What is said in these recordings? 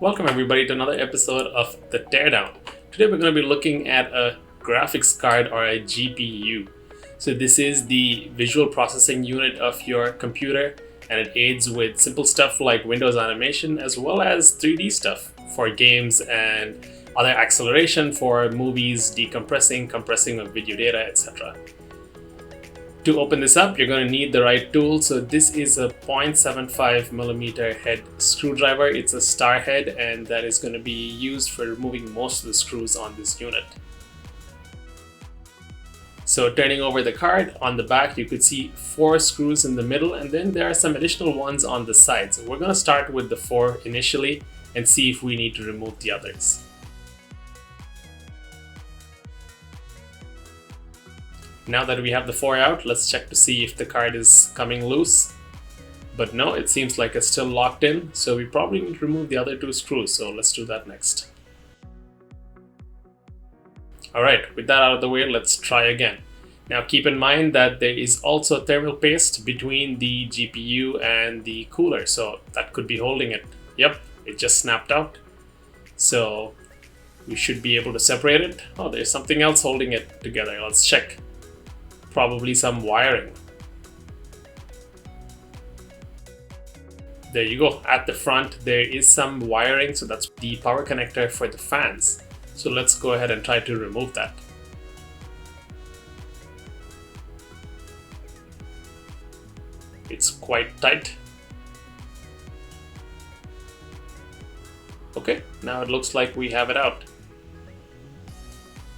Welcome everybody to another episode of The Teardown. Today we're going to be looking at a graphics card or a GPU. So this is the visual processing unit of your computer, and it aids with simple stuff like Windows animation as well as 3D stuff for games and other acceleration for movies, decompressing, compressing of video data, etc. To open this up, you're going to need the right tool. So this is a 0.75mm head screwdriver. It's a star head, and that is going to be used for removing most of the screws on this unit. So turning over the card, on the back you could see 4 screws in the middle, and then there are some additional ones on the side. So we're going to start with the 4 initially and see if we need to remove the others. Now that we have the 4 out, let's check to see if the card is coming loose. But no, it seems like it's still locked in, so we probably need to remove the other 2 screws, so let's do that next. Alright, with that out of the way, let's try again. Now keep in mind that there is also thermal paste between the GPU and the cooler, so that could be holding it. Yep, it just snapped out. So we should be able to separate it. Oh, there's something else holding it together. Let's check. Probably some wiring. There you go. At the front there is some wiring, so that's the power connector for the fans. So let's go ahead and try to remove that. It's quite tight. Okay, now it looks like we have it out.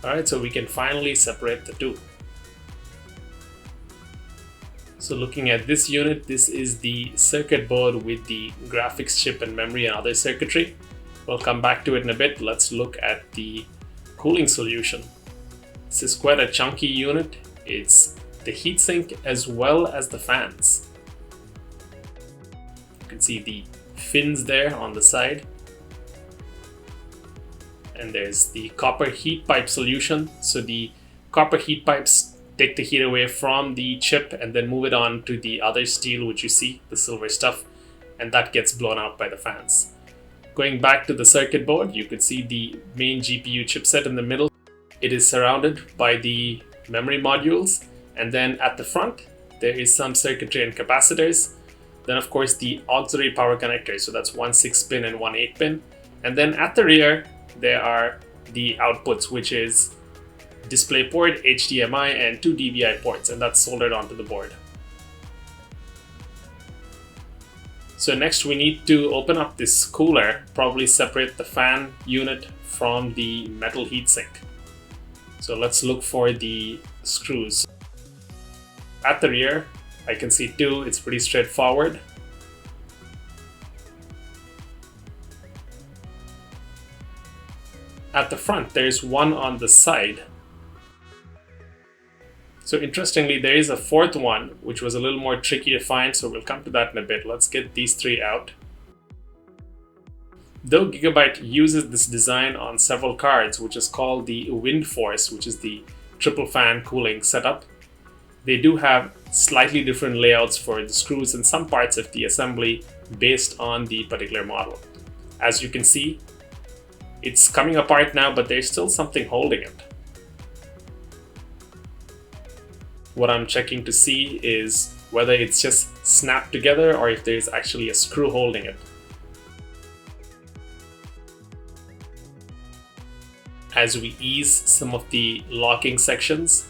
Alright, so we can finally separate the two. So looking at this unit, this is the circuit board with the graphics chip and memory and other circuitry. We'll come back to it in a bit. Let's look at the cooling solution. This is quite a chunky unit. It's the heatsink as well as the fans. You can see the fins there on the side. And there's the copper heat pipe solution. So the copper heat pipes take the heat away from the chip and then move it on to the other steel, which you see, the silver stuff, and that gets blown out by the fans. Going back to the circuit board, you could see the main GPU chipset in the middle. It is surrounded by the memory modules, and then at the front there is some circuitry and capacitors. Then of course the auxiliary power connectors, so that's one 6-pin and one 8-pin. And then at the rear there are the outputs, which is DisplayPort, HDMI, and 2 DVI ports, and that's soldered onto the board. So next we need to open up this cooler, probably separate the fan unit from the metal heatsink. So let's look for the screws. At the rear, I can see 2, it's pretty straightforward. At the front, there's one on the side. So interestingly, there is a 4th one, which was a little more tricky to find, so we'll come to that in a bit. Let's get these 3 out. Though Gigabyte uses this design on several cards, which is called the Windforce, which is the triple fan cooling setup, they do have slightly different layouts for the screws and some parts of the assembly based on the particular model. As you can see, it's coming apart now, but there's still something holding it. What I'm checking to see is whether it's just snapped together or if there's actually a screw holding it. As we ease some of the locking sections,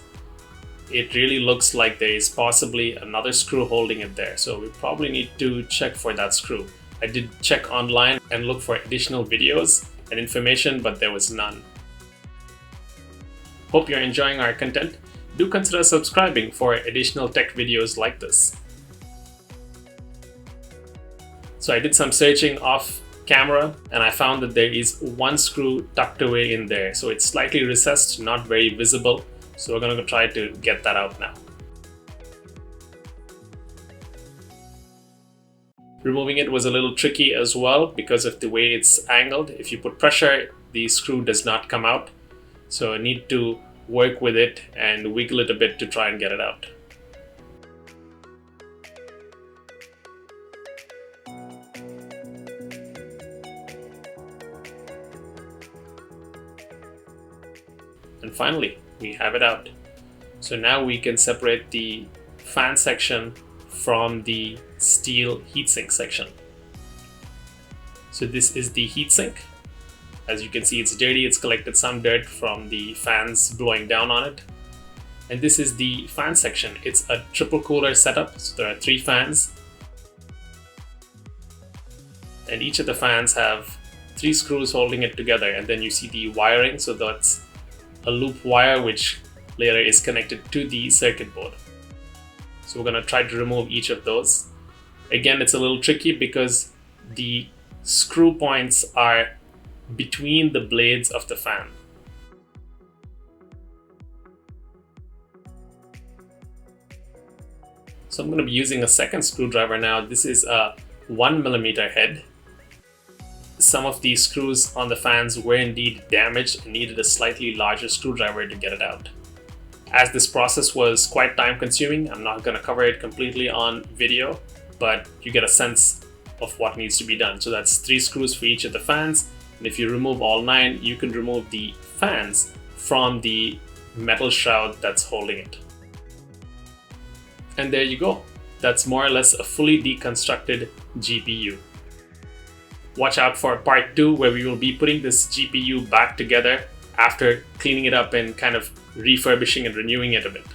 it really looks like there is possibly another screw holding it there. So we probably need to check for that screw. I did check online and look for additional videos and information, but there was none. Hope you're enjoying our content. Do consider subscribing for additional tech videos like this. So I did some searching off camera and I found that there is one screw tucked away in there. So it's slightly recessed, not very visible. So we're going to try to get that out now. Removing it was a little tricky as well because of the way it's angled. If you put pressure, the screw does not come out. So I need to work with it and wiggle it a bit to try and get it out. And finally, we have it out. So now we can separate the fan section from the steel heatsink section. So this is the heatsink. As you can see, it's dirty. It's collected some dirt from the fans blowing down on it. And this is the fan section. It's a triple cooler setup. So there are 3 fans. And each of the fans have 3 screws holding it together. And then you see the wiring. So that's a loop wire which later is connected to the circuit board. So we're going to try to remove each of those. Again, it's a little tricky because the screw points are between the blades of the fan. So I'm going to be using a second screwdriver now. This is a 1mm head. Some of these screws on the fans were indeed damaged and needed a slightly larger screwdriver to get it out. As this process was quite time consuming, I'm not going to cover it completely on video, but you get a sense of what needs to be done. So that's 3 screws for each of the fans. And if you remove all 9, you can remove the fans from the metal shroud that's holding it. And there you go. That's more or less a fully deconstructed GPU. Watch out for part 2, where we will be putting this GPU back together after cleaning it up and kind of refurbishing and renewing it a bit.